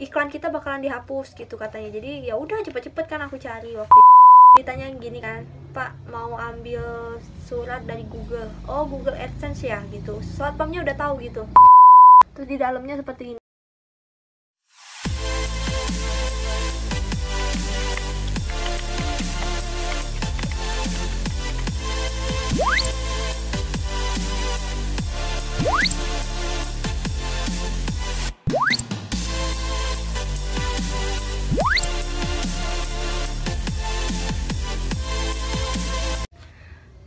iklan kita bakalan dihapus gitu katanya. Jadi ya udah cepet-cepet kan aku cari. Waktu ditanya gini kan, Pak mau ambil surat dari Google, oh Google AdSense ya gitu, satpamnya udah tahu gitu. Terus di dalamnya seperti ini.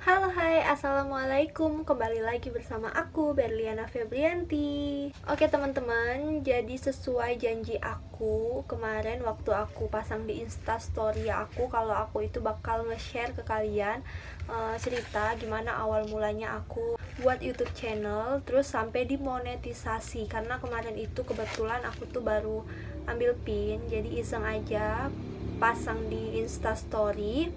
Halo, hai, assalamualaikum. Kembali lagi bersama aku, Berliana Febrianti. Oke teman-teman, jadi sesuai janji aku kemarin waktu aku pasang di instastory aku, kalau aku itu bakal nge-share ke kalian cerita gimana awal mulanya aku buat YouTube channel, terus sampai dimonetisasi. Karena kemarin itu kebetulan aku tuh baru ambil pin, jadi iseng aja pasang di instastory.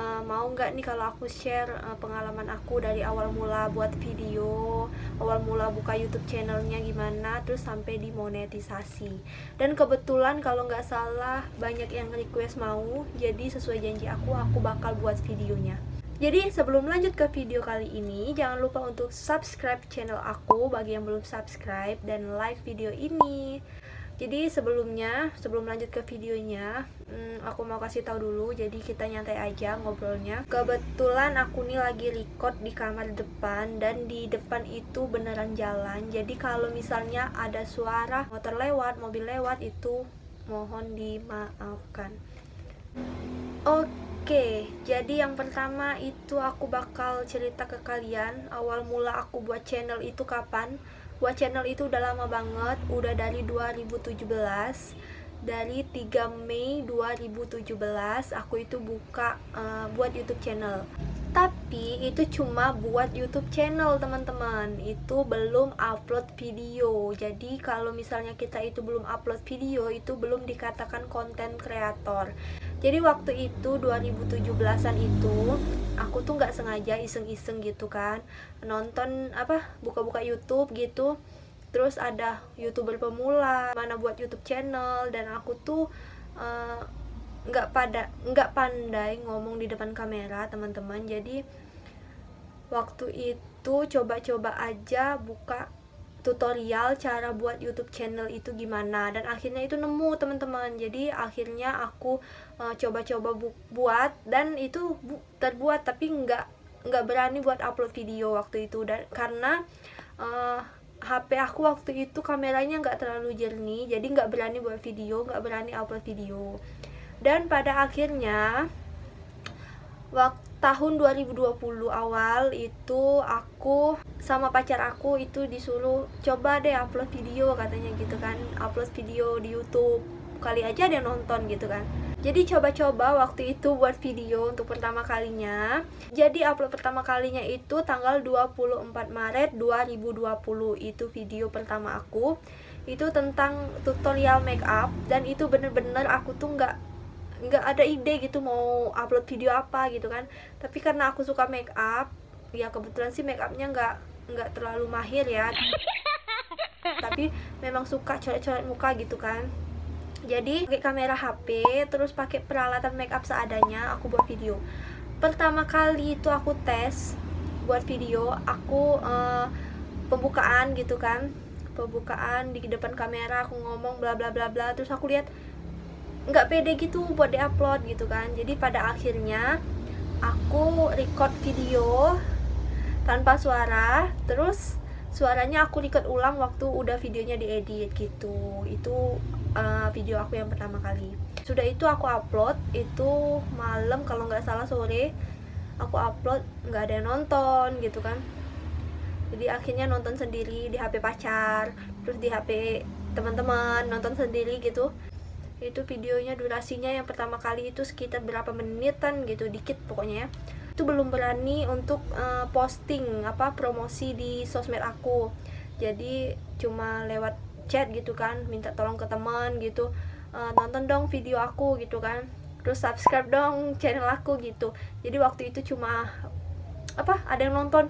Mau nggak nih kalau aku share pengalaman aku dari awal mula buat video, awal mula buka YouTube channelnya gimana, terus sampai dimonetisasi. Dan kebetulan kalau nggak salah banyak yang request mau, jadi sesuai janji aku bakal buat videonya. Jadi sebelum lanjut ke video kali ini, jangan lupa untuk subscribe channel aku bagi yang belum subscribe, dan like video ini. Jadi sebelum lanjut ke videonya, aku mau kasih tahu dulu. Jadi kita nyantai aja ngobrolnya. Kebetulan aku nih lagi record di kamar depan, dan di depan itu beneran jalan. Jadi kalau misalnya ada suara motor lewat, mobil lewat, itu mohon dimaafkan. Oke, jadi yang pertama itu aku bakal cerita ke kalian awal mula aku buat channel itu kapan. Buat channel itu udah lama banget, udah dari 2017. Dari 3 Mei 2017 aku itu buka buat YouTube channel. Tapi itu cuma buat YouTube channel teman-teman, itu belum upload video. Jadi kalau misalnya kita itu belum upload video, itu belum dikatakan konten kreator. Jadi waktu itu 2017an itu aku tuh nggak sengaja iseng-iseng gitu kan, nonton buka-buka YouTube gitu. Terus ada YouTuber pemula mana buat YouTube channel, dan aku tuh nggak pandai ngomong di depan kamera teman-teman. Jadi waktu itu coba-coba aja buka tutorial cara buat YouTube channel itu gimana, dan akhirnya itu nemu teman-teman. Jadi akhirnya aku coba-coba buat, dan itu terbuat, tapi nggak berani buat upload video waktu itu. Dan karena HP aku waktu itu kameranya nggak terlalu jernih, jadi nggak berani buat video, nggak berani upload video. Dan pada akhirnya tahun 2020 awal itu aku sama pacar aku itu disuruh coba deh upload video, katanya gitu kan, upload video di YouTube, kali aja ada yang nonton gitu kan. Jadi coba-coba waktu itu buat video untuk pertama kalinya. Jadi upload pertama kalinya itu tanggal 24 Maret 2020. Itu video pertama aku, itu tentang tutorial makeup. Dan itu bener-bener aku tuh nggak ada ide gitu mau upload video apa gitu kan. Tapi karena aku suka make up, ya kebetulan sih make upnya nggak terlalu mahir ya, tapi memang suka coret-coret muka gitu kan. Jadi pakai kamera HP, terus pakai peralatan make up seadanya, aku buat video. Pertama kali itu aku tes buat video, aku pembukaan gitu kan, pembukaan di depan kamera, aku ngomong bla bla bla bla. Terus aku lihat nggak pede gitu buat diupload gitu kan. Jadi pada akhirnya aku record video tanpa suara, terus suaranya aku record ulang waktu udah videonya diedit gitu. Itu video aku yang pertama kali. Sudah itu aku upload, itu malam kalau nggak salah, sore aku upload, nggak ada yang nonton gitu kan. Jadi akhirnya nonton sendiri di HP pacar, terus di HP teman-teman, nonton sendiri gitu. Itu videonya durasinya yang pertama kali itu sekitar berapa menitan gitu, dikit pokoknya ya. Itu belum berani untuk posting promosi di sosmed aku. Jadi cuma lewat chat gitu kan, minta tolong ke teman gitu, nonton dong video aku gitu kan, terus subscribe dong channel aku gitu. Jadi waktu itu cuma ada yang nonton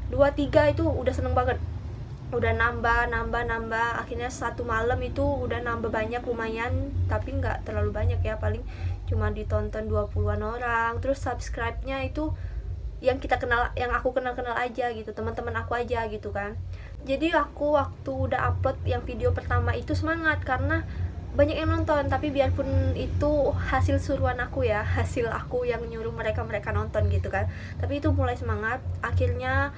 2-3 itu udah seneng banget. udah nambah, akhirnya satu malam itu udah nambah banyak lumayan, tapi nggak terlalu banyak ya, paling cuma ditonton 20-an orang. Terus subscribe-nya itu yang kita kenal, yang aku kenal aja gitu, teman-teman aku aja gitu kan. Jadi aku waktu udah upload yang video pertama itu semangat karena banyak yang nonton, tapi biarpun itu hasil suruhan aku ya, hasil aku yang nyuruh mereka nonton gitu kan, tapi itu mulai semangat. Akhirnya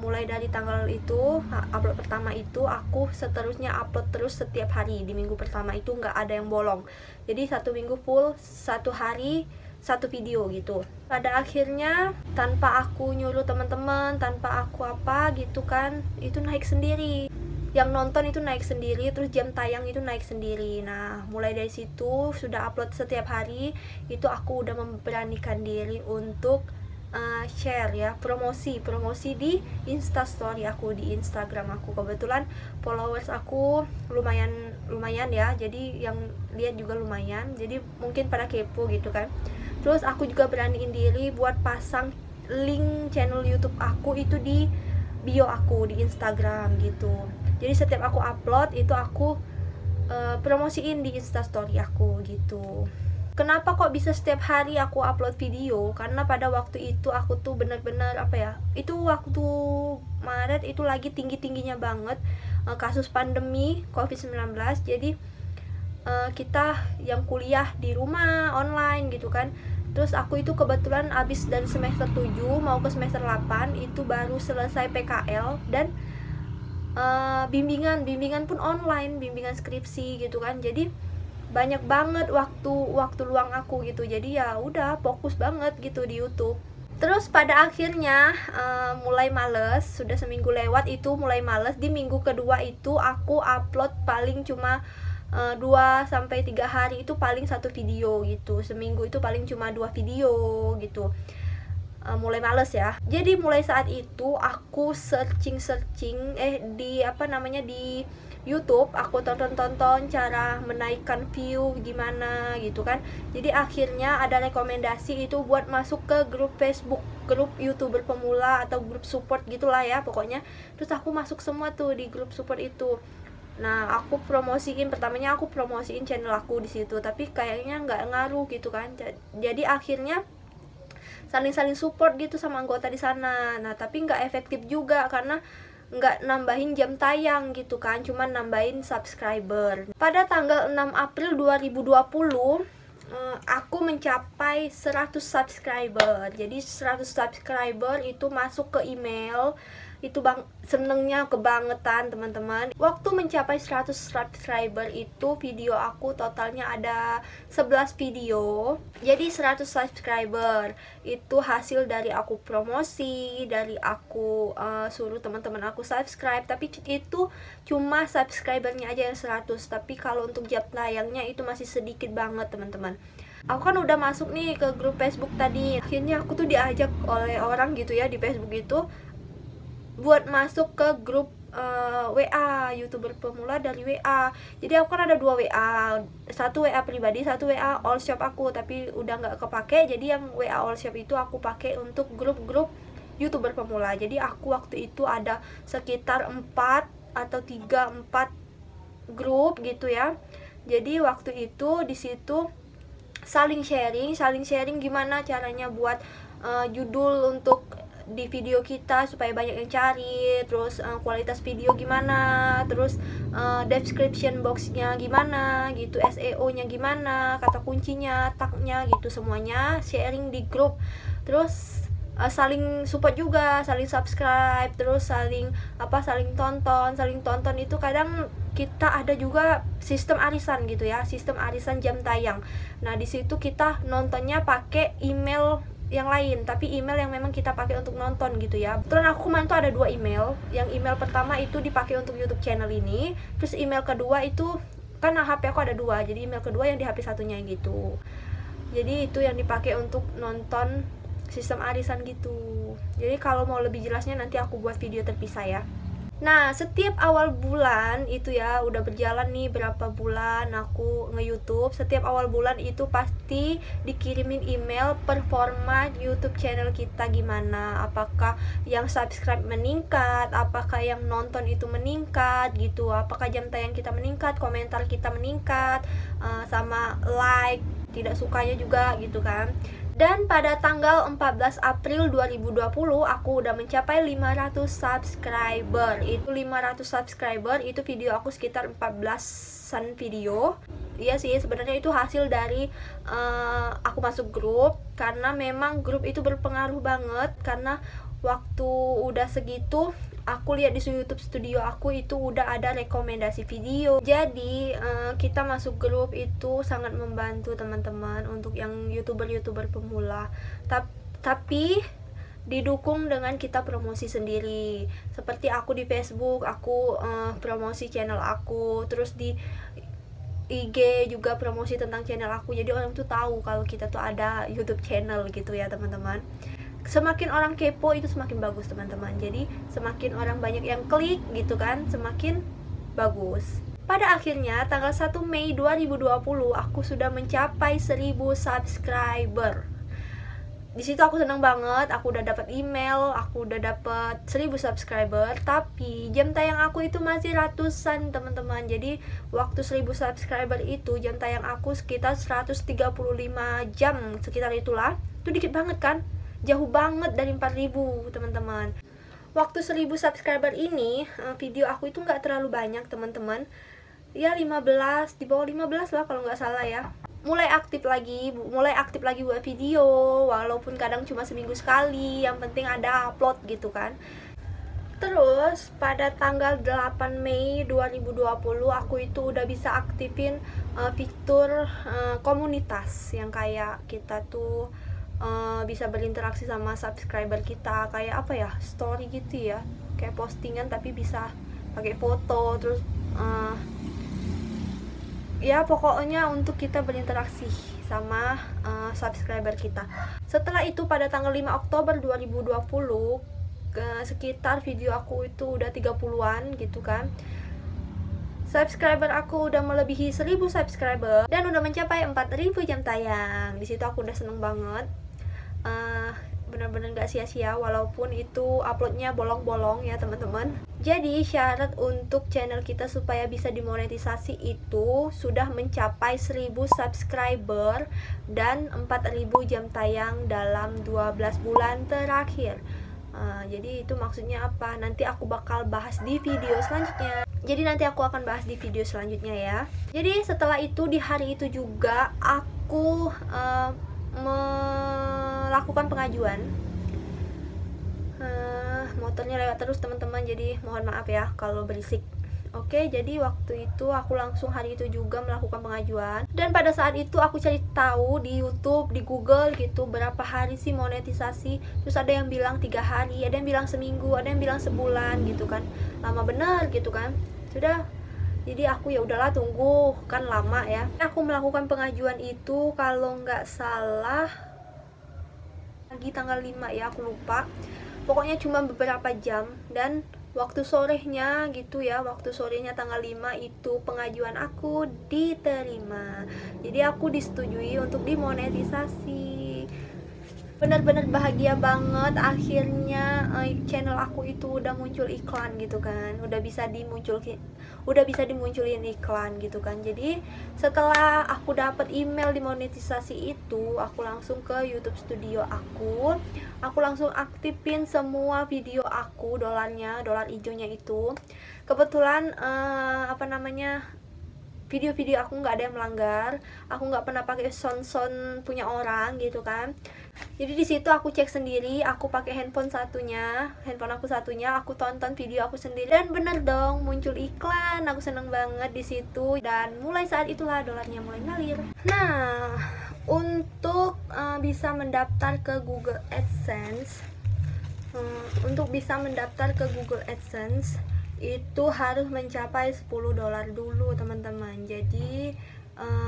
mulai dari tanggal itu upload pertama itu aku seterusnya upload terus setiap hari. Di minggu pertama itu nggak ada yang bolong, jadi satu minggu full, satu hari satu video gitu. Pada akhirnya tanpa aku nyuruh teman-teman, tanpa aku apa gitu kan, itu naik sendiri, yang nonton itu naik sendiri, terus jam tayang itu naik sendiri. Nah mulai dari situ sudah upload setiap hari, itu aku udah memberanikan diri untuk share ya, promosi di Instastory aku, di Instagram aku. Kebetulan followers aku lumayan ya, jadi yang lihat juga lumayan, jadi mungkin pada kepo gitu kan. Terus aku juga beraniin diri buat pasang link channel YouTube aku itu di bio aku di Instagram gitu. Jadi setiap aku upload itu aku promosiin di Instastory aku gitu. Kenapa kok bisa setiap hari aku upload video? Karena pada waktu itu aku tuh bener-bener apa ya, itu waktu Maret itu lagi tinggi-tingginya banget kasus pandemi COVID-19. Jadi kita yang kuliah di rumah online gitu kan. Terus aku itu kebetulan abis dari semester 7 mau ke semester 8, itu baru selesai PKL, dan bimbingan pun online, bimbingan skripsi gitu kan. Jadi banyak banget waktu luang aku gitu. Jadi ya udah fokus banget gitu di YouTube. Terus pada akhirnya mulai males, sudah seminggu lewat itu mulai males. Di minggu kedua itu aku upload paling cuma 2-3 hari itu paling satu video gitu. Seminggu itu paling cuma 2 video gitu. Mulai males ya. Jadi mulai saat itu aku searching di YouTube, aku tonton cara menaikkan view gimana gitu kan. Jadi akhirnya ada rekomendasi itu buat masuk ke grup Facebook, grup YouTuber pemula atau grup support gitulah ya pokoknya. Terus aku masuk semua tuh di grup support itu. Nah, aku pertamanya aku promosiin channel aku di situ, tapi kayaknya nggak ngaruh gitu kan. Jadi akhirnya saling support gitu sama anggota di sana. Nah, tapi nggak efektif juga karena nggak nambahin jam tayang gitu kan, cuma nambahin subscriber. Pada tanggal 6 April 2020 aku mencapai 100 subscriber. Jadi 100 subscriber itu masuk ke email. Itu senengnya kebangetan teman-teman. Waktu mencapai 100 subscriber itu video aku totalnya ada 11 video. Jadi 100 subscriber itu hasil dari aku promosi, dari aku suruh teman-teman aku subscribe. Tapi itu cuma subscribernya aja yang 100. Tapi kalau untuk jam tayangnya itu masih sedikit banget teman-teman. Aku kan udah masuk nih ke grup Facebook tadi. Akhirnya aku tuh diajak oleh orang gitu ya di Facebook itu buat masuk ke grup WA YouTuber pemula dari WA. Jadi aku kan ada 2 WA, satu WA pribadi, satu WA all shop aku, tapi udah nggak kepake. Jadi yang WA all shop itu aku pakai untuk grup-grup YouTuber pemula. Jadi aku waktu itu ada sekitar 4 atau 3-4 grup gitu ya. Jadi waktu itu di situ saling sharing gimana caranya buat judul untuk di video kita supaya banyak yang cari, terus kualitas video gimana, terus description boxnya gimana gitu, SEO-nya gimana, kata kuncinya, tagnya gitu, semuanya sharing di grup. Terus saling support juga, saling subscribe, terus saling tonton itu kadang kita ada juga sistem arisan gitu ya, sistem arisan jam tayang. Nah di situ kita nontonnya pakai email yang lain, tapi email yang memang kita pakai untuk nonton gitu ya. Terus aku kemarin tuh ada 2 email. Yang email pertama itu dipakai untuk YouTube channel ini, terus email kedua itu kan HP aku ada 2, jadi email kedua yang di HP satunya gitu. Jadi itu yang dipakai untuk nonton sistem arisan gitu. Jadi kalau mau lebih jelasnya nanti aku buat video terpisah ya. Nah, setiap awal bulan itu ya, udah berjalan nih berapa bulan aku nge-YouTube. Setiap awal bulan itu pasti dikirimin email performa YouTube channel kita gimana. Apakah yang subscribe meningkat, apakah yang nonton itu meningkat gitu, apakah jam tayang kita meningkat, komentar kita meningkat, sama like, tidak sukanya juga gitu kan. Dan pada tanggal 14 April 2020 aku udah mencapai 500 subscriber. Itu 500 subscriber, itu video aku sekitar 14-an video. Iya sih, sebenarnya itu hasil dari aku masuk grup, karena memang grup itu berpengaruh banget. Karena waktu udah segitu, aku lihat di YouTube studio aku itu udah ada rekomendasi video. Jadi kita masuk grup itu sangat membantu teman-teman untuk yang youtuber pemula. Tapi didukung dengan kita promosi sendiri. Seperti aku di Facebook, aku promosi channel aku, terus di IG juga promosi tentang channel aku. Jadi orang tuh tahu kalau kita tuh ada YouTube channel gitu ya teman-teman. Semakin orang kepo itu semakin bagus teman-teman. Jadi semakin orang banyak yang klik gitu kan, semakin bagus. Pada akhirnya tanggal 1 Mei 2020 aku sudah mencapai 1000 subscriber. Di situ aku seneng banget, aku udah dapat email, aku udah dapat 1000 subscriber, tapi jam tayang aku itu masih ratusan teman-teman. Jadi waktu 1000 subscriber itu jam tayang aku sekitar 135 jam, sekitar itulah. Itu dikit banget kan? Jauh banget dari 4000 teman-teman. Waktu 1000 subscriber ini video aku itu nggak terlalu banyak teman-teman, ya 15, di bawah 15 lah kalau nggak salah ya. Mulai aktif lagi buat video, walaupun kadang cuma seminggu sekali, yang penting ada upload gitu kan. Terus pada tanggal 8 Mei 2020 aku itu udah bisa aktifin fitur komunitas, yang kayak kita tuh bisa berinteraksi sama subscriber kita, kayak apa ya, story gitu ya, kayak postingan tapi bisa pakai foto, terus ya pokoknya untuk kita berinteraksi sama subscriber kita. Setelah itu pada tanggal 5 Oktober 2020 sekitar video aku itu udah 30-an gitu kan. Subscriber aku udah melebihi 1000 subscriber dan udah mencapai 4000 jam tayang. Di situ aku udah seneng banget. Bener-bener gak sia-sia, walaupun itu uploadnya bolong-bolong ya teman-teman. Jadi syarat untuk channel kita supaya bisa dimonetisasi itu sudah mencapai 1000 subscriber dan 4000 jam tayang dalam 12 bulan terakhir. Jadi itu maksudnya apa? Nanti aku bakal bahas di video selanjutnya. Ya. Jadi setelah itu, di hari itu juga aku melakukan pengajuan. Motornya lewat terus teman-teman, jadi mohon maaf ya kalau berisik. Oke, jadi waktu itu aku langsung hari itu juga melakukan pengajuan. Dan pada saat itu aku cari tahu di YouTube, di Google gitu, berapa hari sih monetisasi. Terus ada yang bilang 3 hari, ada yang bilang seminggu, ada yang bilang sebulan gitu kan. Lama bener gitu kan. Sudah, jadi aku ya udahlah, tunggu, kan lama ya. Aku melakukan pengajuan itu kalau nggak salah lagi tanggal 5 ya, aku lupa. Pokoknya cuma beberapa jam, dan waktu sorenya gitu ya, waktu sorenya tanggal 5 itu pengajuan aku diterima. Jadi aku disetujui untuk dimonetisasi. Benar-benar bahagia banget, akhirnya channel aku itu udah muncul iklan gitu kan, udah bisa dimunculin iklan gitu kan. Jadi setelah aku dapat email dimonetisasi itu, aku langsung ke YouTube studio aku langsung aktifin semua video aku, dolar hijaunya itu. Kebetulan video-video aku nggak ada yang melanggar, aku nggak pernah pakai sound punya orang gitu kan. Jadi di situ aku cek sendiri, aku pakai handphone aku satunya, aku tonton video aku sendiri, dan bener dong muncul iklan. Aku seneng banget di situ, dan mulai saat itulah dolarnya mulai ngalir. Nah, untuk bisa mendaftar ke Google AdSense, itu harus mencapai $10 dulu teman-teman. Jadi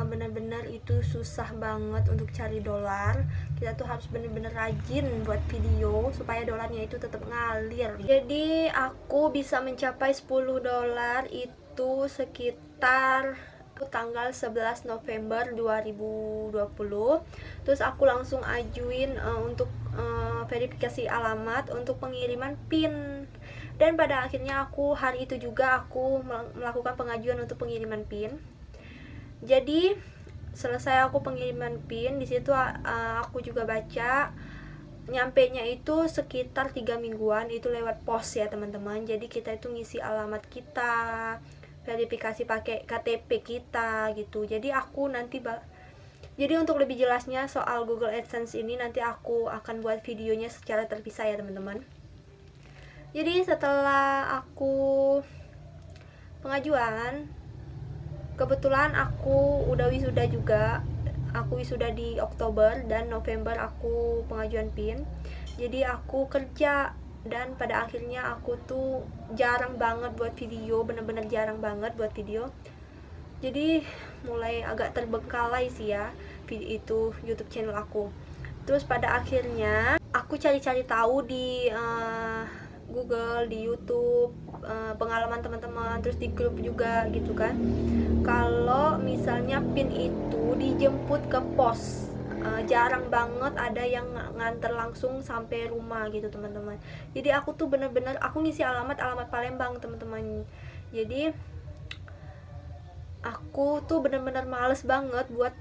benar-benar itu susah banget untuk cari dolar. Kita tuh harus bener-bener rajin buat video supaya dolarnya itu tetap ngalir. Jadi aku bisa mencapai 10 dolar itu sekitar tanggal 11 November 2020. Terus aku langsung ajuin untuk verifikasi alamat untuk pengiriman PIN. Dan pada akhirnya hari itu juga aku melakukan pengajuan untuk pengiriman PIN. Jadi selesai aku pengiriman PIN, di situ aku juga baca nyampenya itu sekitar 3 mingguan, itu lewat pos ya teman-teman. Jadi kita itu ngisi alamat kita, verifikasi pakai KTP kita gitu. Jadi untuk lebih jelasnya soal Google AdSense ini nanti aku akan buat videonya secara terpisah ya teman-teman. Jadi setelah aku pengajuan, kebetulan aku udah wisuda juga. Aku wisuda di Oktober dan November aku pengajuan PIN. Jadi aku kerja, dan pada akhirnya aku tuh jarang banget buat video, bener-bener jarang banget buat video. Jadi mulai agak terbengkalai sih ya video itu, YouTube channel aku. Terus pada akhirnya aku cari-cari tahu di Google, di YouTube, pengalaman teman-teman, terus di grup juga gitu kan, kalau misalnya PIN itu dijemput ke pos. Jarang banget ada yang nganter langsung sampai rumah gitu teman-teman. Jadi aku tuh bener-bener aku ngisi alamat Palembang teman-teman. Jadi aku tuh bener-bener males banget buat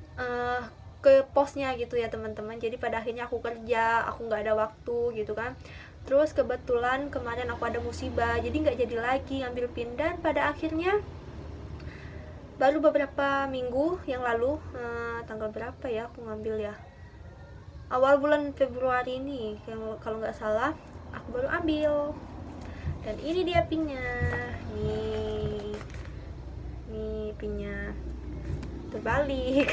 ke posnya gitu ya teman-teman. Jadi pada akhirnya aku kerja, aku nggak ada waktu gitu kan. Terus kebetulan kemarin aku ada musibah, jadi nggak jadi lagi ngambil PIN. Dan pada akhirnya baru beberapa minggu yang lalu, tanggal berapa ya aku ngambil ya, awal bulan Februari ini kalau nggak salah, aku baru ambil. Dan ini dia PIN-nya, nih PIN-nya terbalik.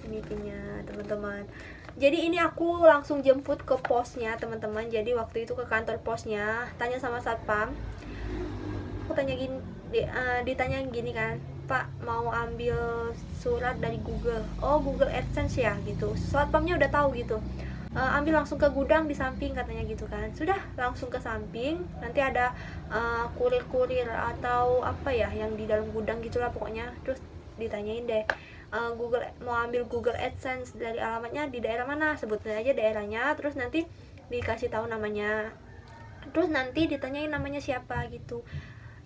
Ini PIN-nya teman-teman. Jadi ini aku langsung jemput ke posnya teman-teman. Jadi waktu itu ke kantor posnya, tanya sama satpam. Aku tanya gini, ditanya gini kan, Pak mau ambil surat dari Google. Oh Google AdSense ya gitu. Satpamnya udah tahu gitu. Ambil langsung ke gudang di samping katanya gitu kan. Sudah langsung ke samping. Nanti ada kurir-kurir atau apa ya yang di dalam gudang gitulah pokoknya. Terus ditanyain deh, mau ambil Google AdSense dari alamatnya di daerah mana, sebutin aja daerahnya, terus nanti dikasih tahu namanya, terus nanti ditanyain namanya siapa gitu.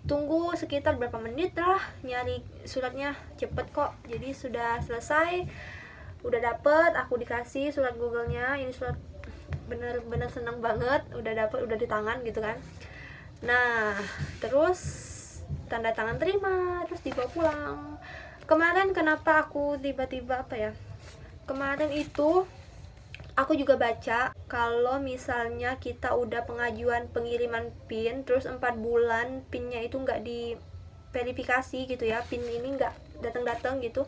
Tunggu sekitar berapa menit lah, nyari suratnya cepet kok. Jadi sudah selesai, udah dapet, aku dikasih surat Google-nya. Ini surat bener-bener seneng banget, udah dapet, udah di tangan gitu kan. Nah terus tanda tangan terima, terus dibawa pulang. Kemarin kenapa aku tiba-tiba kemarin itu aku juga baca kalau misalnya kita udah pengajuan pengiriman PIN terus 4 bulan PIN-nya itu nggak diverifikasi gitu ya, PIN ini nggak datang-datang gitu,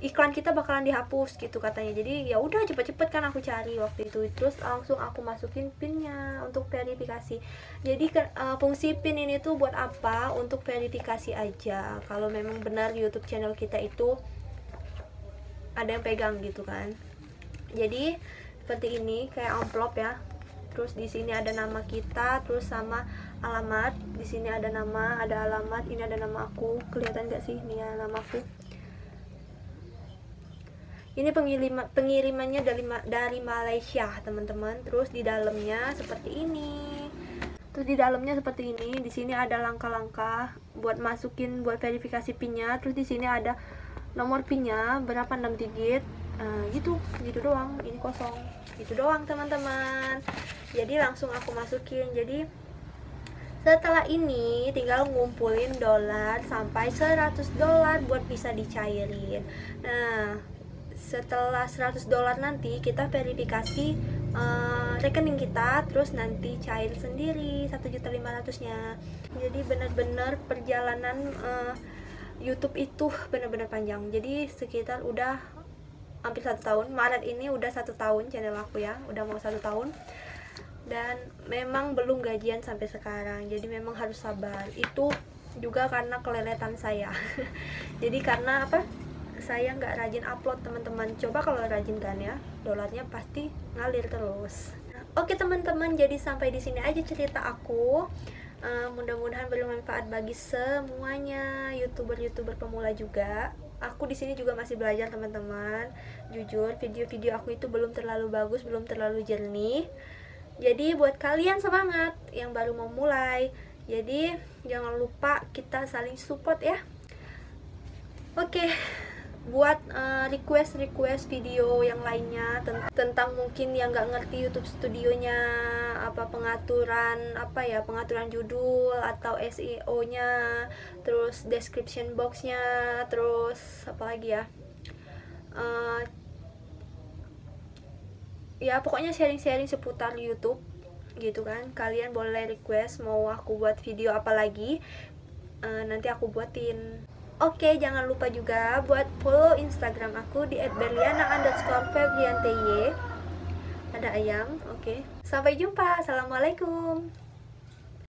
iklan kita bakalan dihapus gitu katanya. Jadi ya udah cepet-cepet kan aku cari waktu itu, terus langsung aku masukin PIN-nya untuk verifikasi. Jadi fungsi PIN ini tuh buat apa? Untuk verifikasi aja kalau memang benar YouTube channel kita itu ada yang pegang gitu kan. Jadi seperti ini, kayak amplop ya. Terus di sini ada nama kita, terus sama alamat. Di sini ada nama, ada alamat. Ini ada nama aku. Kelihatan gak sih? Ini ya nama aku. Ini pengirimannya dari Malaysia teman-teman. Terus di dalamnya seperti ini. Terus di dalamnya seperti ini. Di sini ada langkah-langkah buat masukin, buat verifikasi PIN-nya. Terus di sini ada nomor PIN-nya berapa, 6 digit. Gitu doang. Ini kosong. Itu doang teman-teman. Jadi langsung aku masukin. Jadi setelah ini tinggal ngumpulin dolar sampai 100 dolar buat bisa dicairin. Nah setelah 100 dolar nanti kita verifikasi rekening kita, terus nanti cair sendiri 1.500.000-nya. Jadi benar-benar perjalanan YouTube itu benar-benar panjang. Jadi sekitar udah hampir 1 tahun. Maret ini udah 1 tahun channel aku ya, udah mau 1 tahun. Dan memang belum gajian sampai sekarang. Jadi memang harus sabar. Itu juga karena keleletan saya. Jadi karena apa, saya nggak rajin upload teman-teman. Coba kalau rajin kan ya, downloadnya pasti ngalir terus. Oke teman-teman, jadi sampai di sini aja cerita aku. Mudah-mudahan bermanfaat bagi semuanya, youtuber pemula juga. Aku di sini juga masih belajar teman-teman. Jujur video-video aku itu belum terlalu bagus, belum terlalu jernih. Jadi buat kalian semangat yang baru mau mulai, jadi jangan lupa kita saling support ya. Oke, buat request video yang lainnya tentang mungkin yang nggak ngerti YouTube Studionya, apa pengaturan judul atau SEO-nya, terus description box-nya, terus apa lagi ya, ya pokoknya sharing-sharing seputar YouTube gitu kan. Kalian boleh request mau aku buat video apa lagi, nanti aku buatin. Oke, jangan lupa juga buat follow Instagram aku di @berliana_febrianty. Ada ayam. Oke, sampai jumpa. Assalamualaikum.